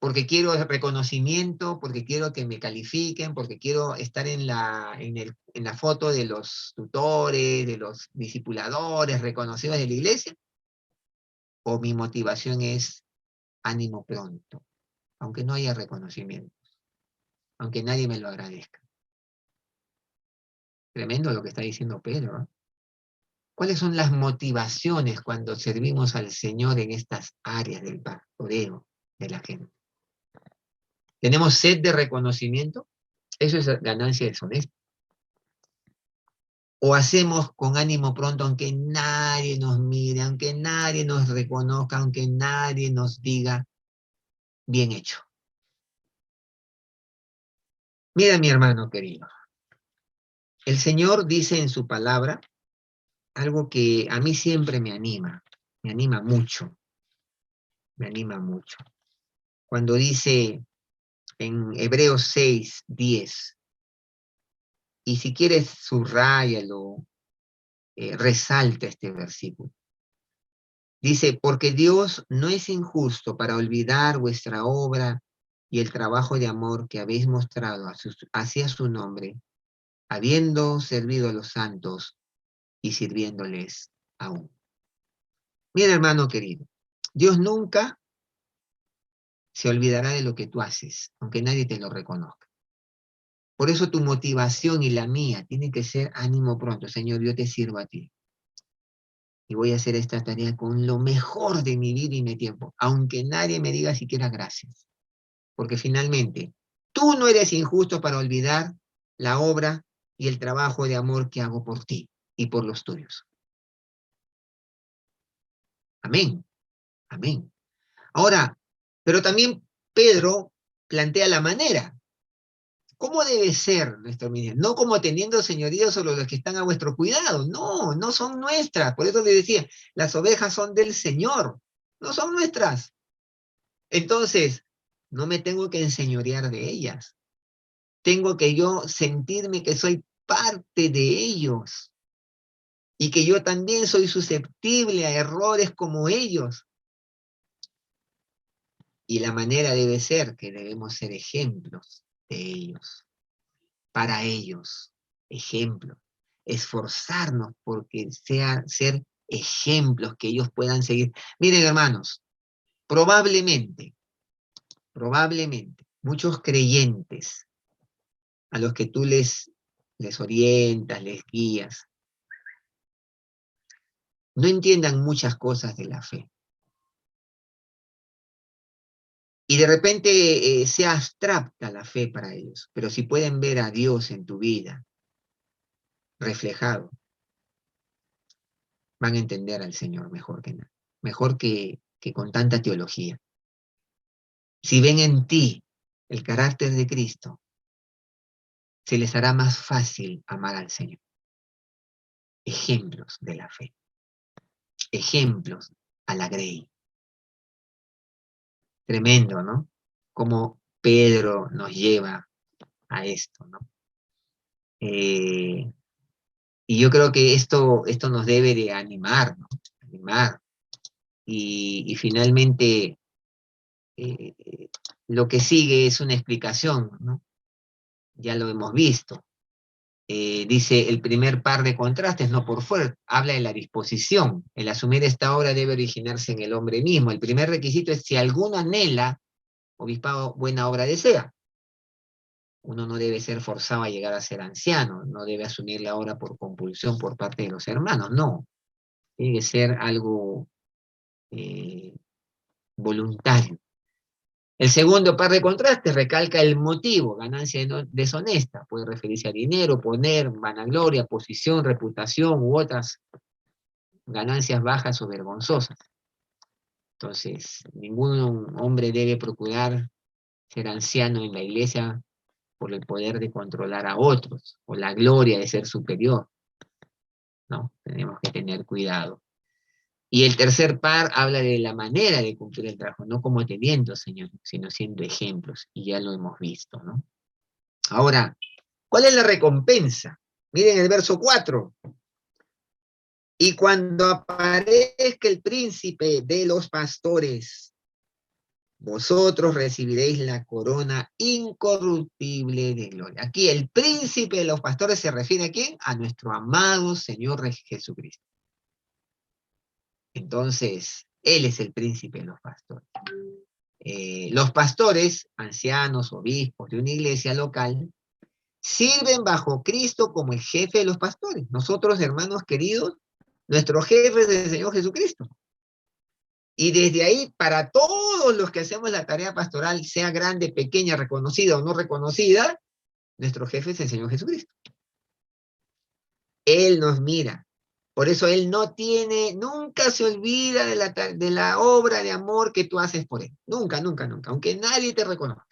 ¿Porque quiero reconocimiento? ¿Porque quiero que me califiquen? ¿Porque quiero estar en la foto de los tutores, de los discipuladores reconocidos de la iglesia? ¿O mi motivación es ánimo pronto, aunque no haya reconocimiento, aunque nadie me lo agradezca? Tremendo lo que está diciendo Pedro, ¿no? ¿Cuáles son las motivaciones cuando servimos al Señor en estas áreas del pastoreo de la gente? ¿Tenemos sed de reconocimiento? Eso es ganancia deshonesta. ¿O hacemos con ánimo pronto aunque nadie nos mire, aunque nadie nos reconozca, aunque nadie nos diga bien hecho? Mira, mi hermano querido, el Señor dice en su palabra algo que a mí siempre me anima mucho, me anima mucho. Cuando dice en Hebreos 6:10, y si quieres subráyalo, resalta este versículo. Dice, porque Dios no es injusto para olvidar vuestra obra y el trabajo de amor que habéis mostrado hacia su nombre, habiendo servido a los santos y sirviéndoles aún. Mira, hermano querido, Dios nunca se olvidará de lo que tú haces, aunque nadie te lo reconozca. Por eso tu motivación y la mía tiene que ser ánimo pronto. Señor, yo te sirvo a ti. Y voy a hacer esta tarea con lo mejor de mi vida y mi tiempo, aunque nadie me diga siquiera gracias. Porque finalmente, tú no eres injusto para olvidar la obra y el trabajo de amor que hago por ti y por los tuyos. Amén, amén. Ahora, pero también Pedro plantea la manera. ¿Cómo debe ser nuestro ministerio? No como teniendo señorío sobre los que están a vuestro cuidado. No, no son nuestras. Por eso le decía, las ovejas son del Señor, no son nuestras. Entonces, no me tengo que enseñorear de ellas. Tengo que yo sentirme que soy parte de ellos y que yo también soy susceptible a errores como ellos. Y la manera debe ser que debemos ser ejemplos de ellos, para ellos, ejemplos, esforzarnos porque ser ejemplos que ellos puedan seguir. Miren, hermanos, probablemente, muchos creyentes a los que tú les orientas, les guías, no entiendan muchas cosas de la fe. Y de repente sea abstracta la fe para ellos, pero si pueden ver a Dios en tu vida reflejado, van a entender al Señor mejor que nada, mejor que con tanta teología. Si ven en ti el carácter de Cristo, se les hará más fácil amar al Señor. Ejemplos de la fe, ejemplos a la grey. Tremendo, ¿no? Como Pedro nos lleva a esto, ¿no? Y yo creo que esto nos debe de animar, ¿no? Animar. Y finalmente lo que sigue es una explicación, ¿no? Ya lo hemos visto. Dice el primer par de contrastes, no por fuerza, habla de la disposición. El asumir esta obra debe originarse en el hombre mismo. El primer requisito es si alguno anhela, obispado buena obra desea. Uno no debe ser forzado a llegar a ser anciano, no debe asumir la obra por compulsión por parte de los hermanos, no. Tiene que ser algo voluntario. El segundo par de contrastes recalca el motivo, ganancia deshonesta, puede referirse a dinero, poder, vanagloria, posición, reputación u otras ganancias bajas o vergonzosas. Entonces, ningún hombre debe procurar ser anciano en la iglesia por el poder de controlar a otros, o la gloria de ser superior. No, tenemos que tener cuidado. Y el tercer par habla de la manera de cumplir el trabajo, no como teniendo, Señor, sino siendo ejemplos, y ya lo hemos visto, ¿no? Ahora, ¿cuál es la recompensa? Miren el verso 4. Y cuando aparezca el príncipe de los pastores, vosotros recibiréis la corona incorruptible de gloria. Aquí el príncipe de los pastores se refiere ¿a quién? A nuestro amado Señor Jesucristo. Entonces, Él es el príncipe de los pastores. Los pastores, ancianos, obispos de una iglesia local, sirven bajo Cristo como el jefe de los pastores. Nosotros, hermanos queridos, nuestro jefe es el Señor Jesucristo. Y desde ahí, para todos los que hacemos la tarea pastoral, sea grande, pequeña, reconocida o no reconocida, nuestro jefe es el Señor Jesucristo. Él nos mira. Por eso Él nunca se olvida de la obra de amor que tú haces por Él. Nunca, nunca, nunca. Aunque nadie te reconozca.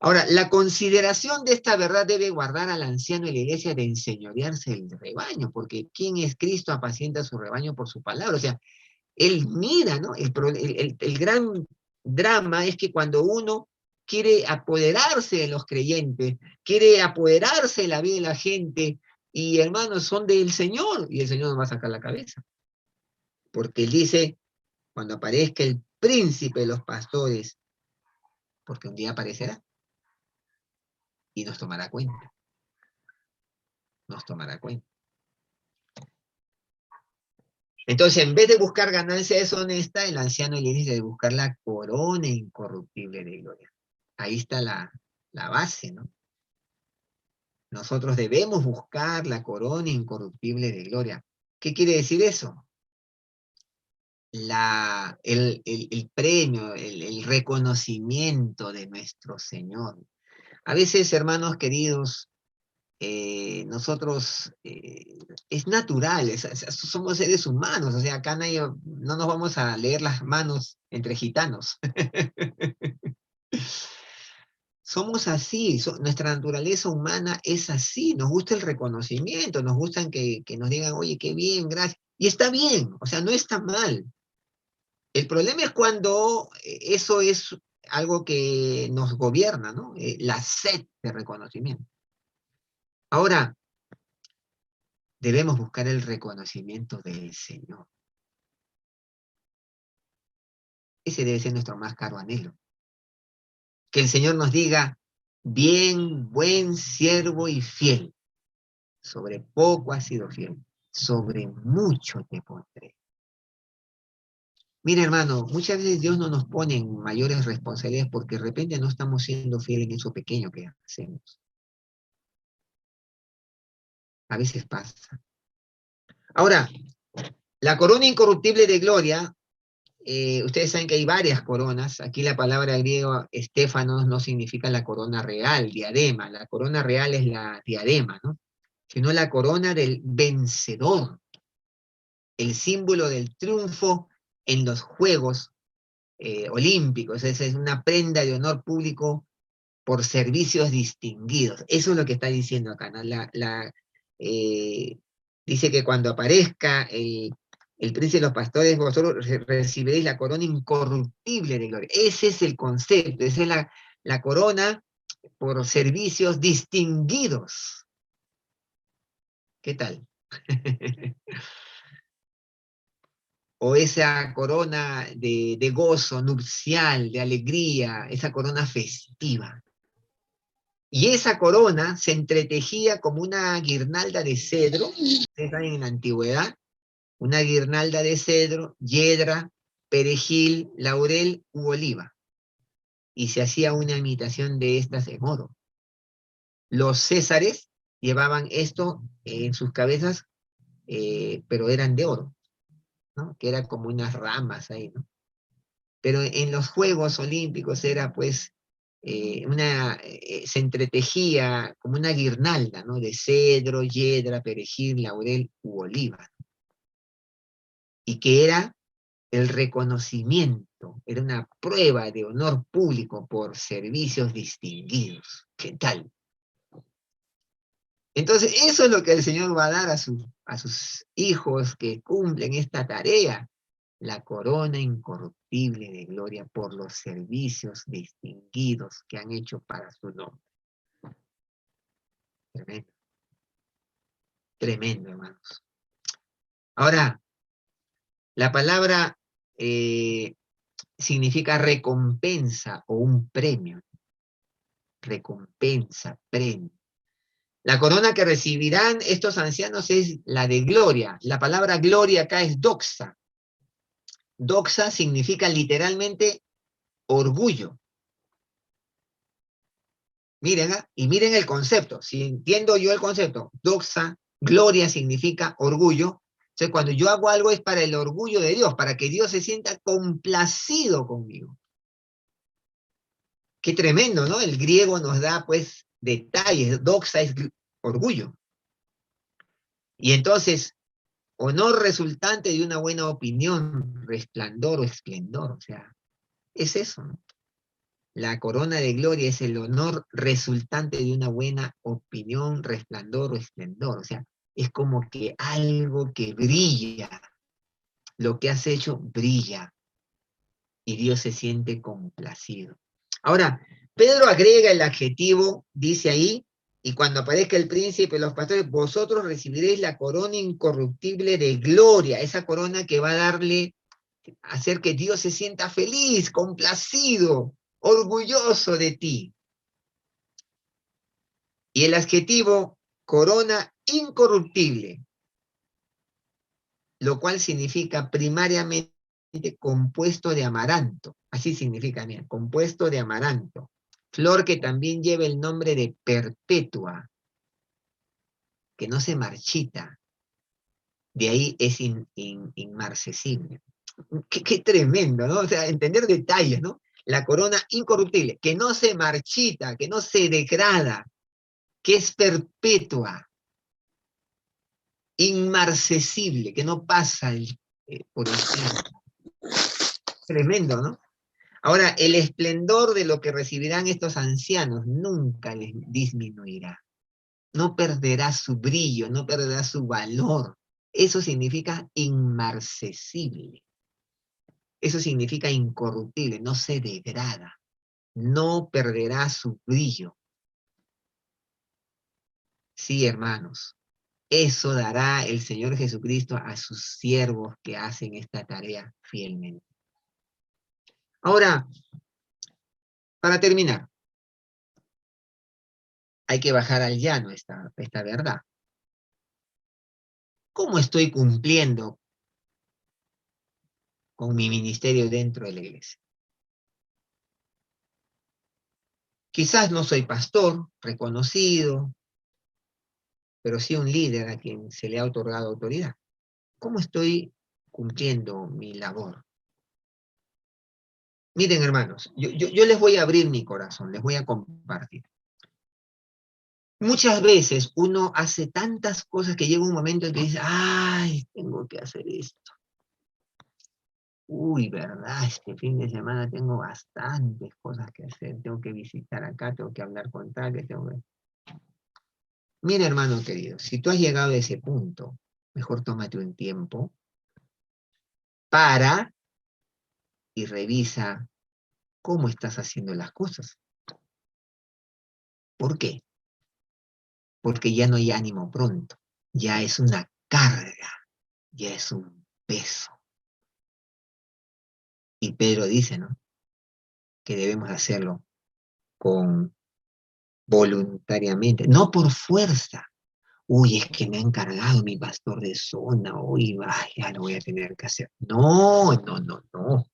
Ahora, la consideración de esta verdad debe guardar al anciano de la iglesia de enseñorearse el rebaño, porque ¿quién es Cristo? Apacienta su rebaño por su palabra. O sea, Él mira, ¿no? El gran drama es que cuando uno quiere apoderarse de los creyentes, quiere apoderarse de la vida de la gente, y hermanos, son del Señor, y el Señor nos va a sacar la cabeza. Porque Él dice, cuando aparezca el príncipe de los pastores, porque un día aparecerá, y nos tomará cuenta. Nos tomará cuenta. Entonces, en vez de buscar ganancia deshonesta, el anciano le dice de buscar la corona incorruptible de gloria. Ahí está la base, ¿no? Nosotros debemos buscar la corona incorruptible de gloria. ¿Qué quiere decir eso? El premio, el reconocimiento de nuestro Señor. A veces, hermanos queridos, nosotros, es natural, somos seres humanos, o sea, acá no nos vamos a leer las manos entre gitanos. Somos así, nuestra naturaleza humana es así, nos gusta el reconocimiento, nos gustan que nos digan, oye, qué bien, gracias, y está bien, o sea, no está mal. El problema es cuando eso es algo que nos gobierna, ¿no? La sed de reconocimiento. Ahora, debemos buscar el reconocimiento del Señor. Ese debe ser nuestro más caro anhelo. Que el Señor nos diga, bien, buen siervo y fiel. Sobre poco has sido fiel, sobre mucho te pondré. Mira, hermano, muchas veces Dios no nos pone en mayores responsabilidades porque de repente no estamos siendo fieles en eso pequeño que hacemos. A veces pasa. Ahora, la corona incorruptible de gloria, ustedes saben que hay varias coronas. Aquí la palabra griega estéfanos no significa la corona real, diadema. La corona real es la diadema, ¿no? Sino la corona del vencedor. El símbolo del triunfo en los Juegos Olímpicos. Esa es una prenda de honor público por servicios distinguidos. Eso es lo que está diciendo acá, ¿no? Dice que cuando aparezca el príncipe de los pastores, vosotros recibiréis la corona incorruptible de gloria. Ese es el concepto, esa es la corona por servicios distinguidos. ¿Qué tal? O esa corona de gozo nupcial, de alegría, esa corona festiva. Y esa corona se entretejía como una guirnalda de cedro, ustedes saben en la antigüedad, una guirnalda de cedro, yedra, perejil, laurel u oliva. Y se hacía una imitación de estas en oro. Los césares llevaban esto en sus cabezas, pero eran de oro, ¿no? Que eran como unas ramas ahí, ¿no? pero en los Juegos Olímpicos era pues, se entretejía como una guirnalda, ¿no? De cedro, yedra, perejil, laurel u oliva. Y que era el reconocimiento, era una prueba de honor público por servicios distinguidos. ¿Qué tal? Entonces, eso es lo que el Señor va a dar a sus hijos que cumplen esta tarea, la corona incorruptible de gloria por los servicios distinguidos que han hecho para su nombre. Tremendo. Tremendo, hermanos. Ahora, la palabra significa recompensa o un premio. Recompensa, premio. La corona que recibirán estos ancianos es la de gloria. La palabra gloria acá es doxa. Doxa significa literalmente orgullo. Miren, y miren el concepto. Si entiendo yo el concepto, doxa, gloria significa orgullo. Entonces, cuando yo hago algo es para el orgullo de Dios, para que Dios se sienta complacido conmigo. Qué tremendo, ¿no? El griego nos da, pues, detalles. Doxa es orgullo. Y entonces, honor resultante de una buena opinión, resplandor o esplendor. O sea, es eso, ¿no? La corona de gloria es el honor resultante de una buena opinión, resplandor o esplendor. O sea, es como que algo que brilla. Lo que has hecho brilla. Y Dios se siente complacido. Ahora, Pedro agrega el adjetivo, dice ahí, y cuando aparezca el príncipe y los pastores, vosotros recibiréis la corona incorruptible de gloria, esa corona que va a hacer que Dios se sienta feliz, complacido, orgulloso de ti. Y el adjetivo corona incorruptible, lo cual significa primariamente compuesto de amaranto, así significa, mira, compuesto de amaranto, flor que también lleva el nombre de perpetua, que no se marchita, de ahí es inmarcesible. Qué tremendo, ¿no? O sea, entender detalles, ¿no? La corona incorruptible, que no se marchita, que no se degrada, que es perpetua, inmarcesible, que no pasa por el tiempo. Tremendo, ¿no? Ahora, el esplendor de lo que recibirán estos ancianos nunca les disminuirá. No perderá su brillo, no perderá su valor. Eso significa inmarcesible. Eso significa incorruptible, no se degrada. No perderá su brillo. Sí, hermanos. Eso dará el Señor Jesucristo a sus siervos que hacen esta tarea fielmente. Ahora, para terminar, hay que bajar al llano esta verdad. ¿Cómo estoy cumpliendo con mi ministerio dentro de la iglesia? Quizás no soy pastor reconocido, pero sí un líder a quien se le ha otorgado autoridad. ¿Cómo estoy cumpliendo mi labor? Miren, hermanos, yo les voy a abrir mi corazón, les voy a compartir. Muchas veces uno hace tantas cosas que llega un momento en que dice, ay, tengo que hacer esto. Uy, verdad, este fin de semana tengo bastantes cosas que hacer. Tengo que visitar acá, tengo que hablar con tal, tengo que... Mira, hermano querido, si tú has llegado a ese punto, mejor tómate un tiempo, para y revisa cómo estás haciendo las cosas. ¿Por qué? Porque ya no hay ánimo pronto, ya es una carga, ya es un peso. Y Pedro dice, ¿no?, que debemos hacerlo voluntariamente, no por fuerza. Uy, es que me ha encargado mi pastor de zona, uy, ya lo voy a tener que hacer. No, no, no, no.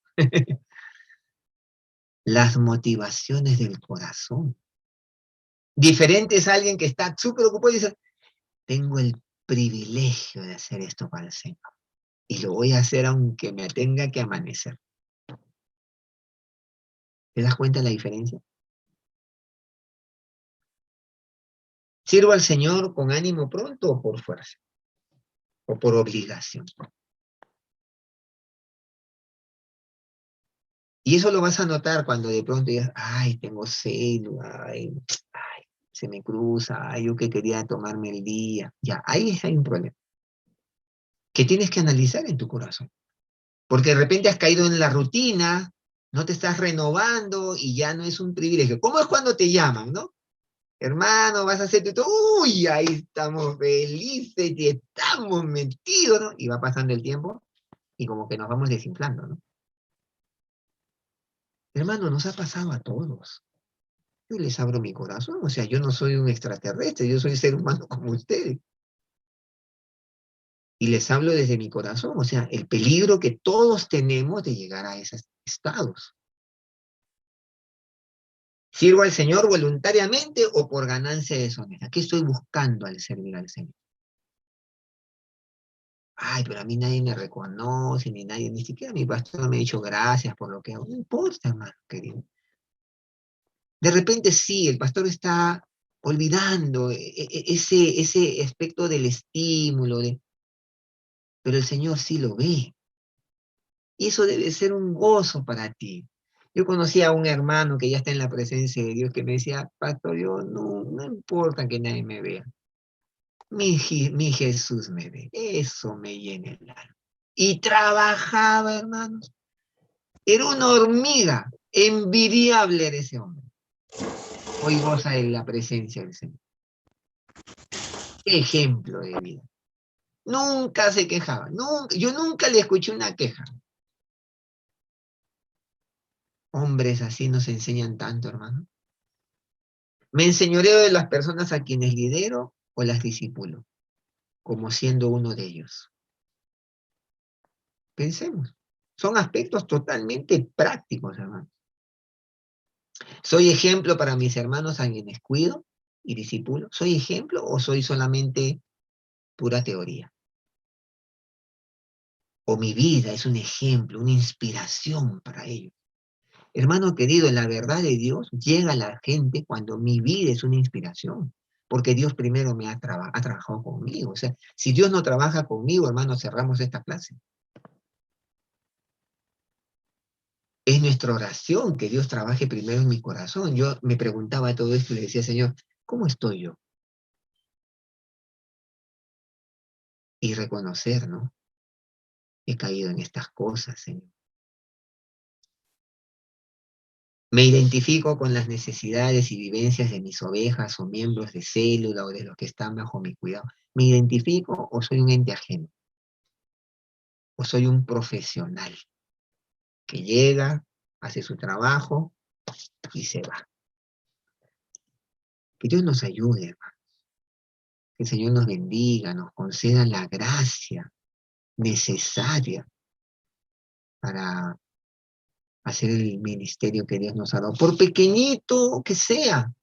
Las motivaciones del corazón. Diferente es alguien que está súper ocupado y dice, tengo el privilegio de hacer esto para el Señor. Y lo voy a hacer aunque me tenga que amanecer. ¿Te das cuenta de la diferencia? ¿Sirvo al Señor con ánimo pronto o por fuerza? ¿O por obligación? Y eso lo vas a notar cuando de pronto digas, ay, tengo sed, ay, se me cruza, ay, yo que quería tomarme el día. Ya, ahí hay un problema que tienes que analizar en tu corazón. Porque de repente has caído en la rutina, no te estás renovando y ya no es un privilegio. ¿Cómo es cuando te llaman, no? Hermano, vas a hacer todo. Uy, ahí estamos felices y estamos metidos, ¿no? Y va pasando el tiempo y como que nos vamos desinflando, ¿no? Hermano, nos ha pasado a todos. Yo les abro mi corazón, o sea, yo no soy un extraterrestre, yo soy ser humano como ustedes. Y les hablo desde mi corazón, o sea, el peligro que todos tenemos de llegar a esos estados. ¿Sirvo al Señor voluntariamente o por ganancia deshonesta? ¿Qué estoy buscando al servir al Señor? Ay, pero a mí nadie me reconoce, ni nadie, ni siquiera mi pastor me ha dicho gracias por lo que hago. No importa, hermano querido. De repente sí, el pastor está olvidando ese aspecto del estímulo, pero el Señor sí lo ve. Y eso debe ser un gozo para ti. Yo conocí a un hermano que ya está en la presencia de Dios que me decía, pastor, yo no importa que nadie me vea. Mi Jesús me ve. Eso me llena el alma. Y trabajaba, hermanos. Era una hormiga. Envidiable era ese hombre. Hoy goza de la presencia del Señor. Qué ejemplo de vida. Nunca se quejaba. Yo nunca le escuché una queja. Hombres así nos enseñan tanto, hermano. ¿Me enseñoreo de las personas a quienes lidero o las discipulo? Como siendo uno de ellos. Pensemos. Son aspectos totalmente prácticos, hermano. ¿Soy ejemplo para mis hermanos a quienes cuido y discipulo? ¿Soy ejemplo o soy solamente pura teoría? ¿O mi vida es un ejemplo, una inspiración para ellos? Hermano querido, la verdad de Dios llega a la gente cuando mi vida es una inspiración, porque Dios primero me ha trabajado conmigo. O sea, si Dios no trabaja conmigo, hermano, cerramos esta clase. Es nuestra oración que Dios trabaje primero en mi corazón. Yo me preguntaba todo esto y le decía, Señor, ¿cómo estoy yo? Y reconocer, ¿no? He caído en estas cosas, Señor. Me identifico con las necesidades y vivencias de mis ovejas o miembros de célula o de los que están bajo mi cuidado. ¿Me identifico o soy un ente ajeno? ¿O soy un profesional que llega, hace su trabajo y se va? Que Dios nos ayude, hermano. Que el Señor nos bendiga, nos conceda la gracia necesaria para hacer el ministerio que Dios nos ha dado. Por pequeñito que sea,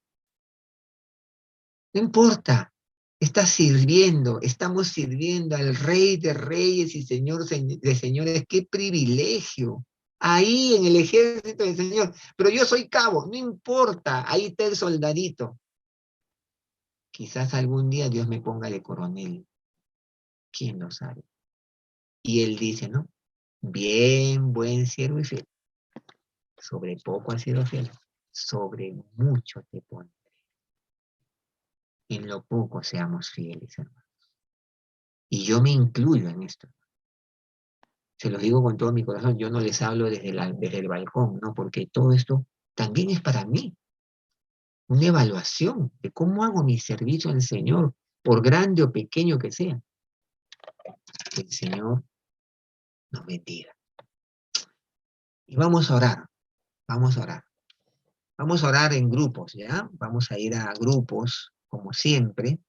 no importa. Estamos sirviendo al Rey de Reyes y Señor de Señores. ¡Qué privilegio! Ahí en el ejército del Señor. Pero yo soy cabo, no importa. Ahí está el soldadito. Quizás algún día Dios me ponga de coronel. ¿Quién lo sabe? Y él dice, ¿no? Bien, buen siervo y fiel. Sobre poco has sido fiel. Sobre mucho te pondré. En lo poco seamos fieles, hermanos. Y yo me incluyo en esto. Se los digo con todo mi corazón, yo no les hablo desde el balcón, ¿no? Porque todo esto también es para mí. Una evaluación de cómo hago mi servicio al Señor, por grande o pequeño que sea. Que el Señor nos bendiga. Y vamos a orar, vamos a orar. Vamos a orar en grupos, ¿ya? Vamos a ir a grupos, como siempre.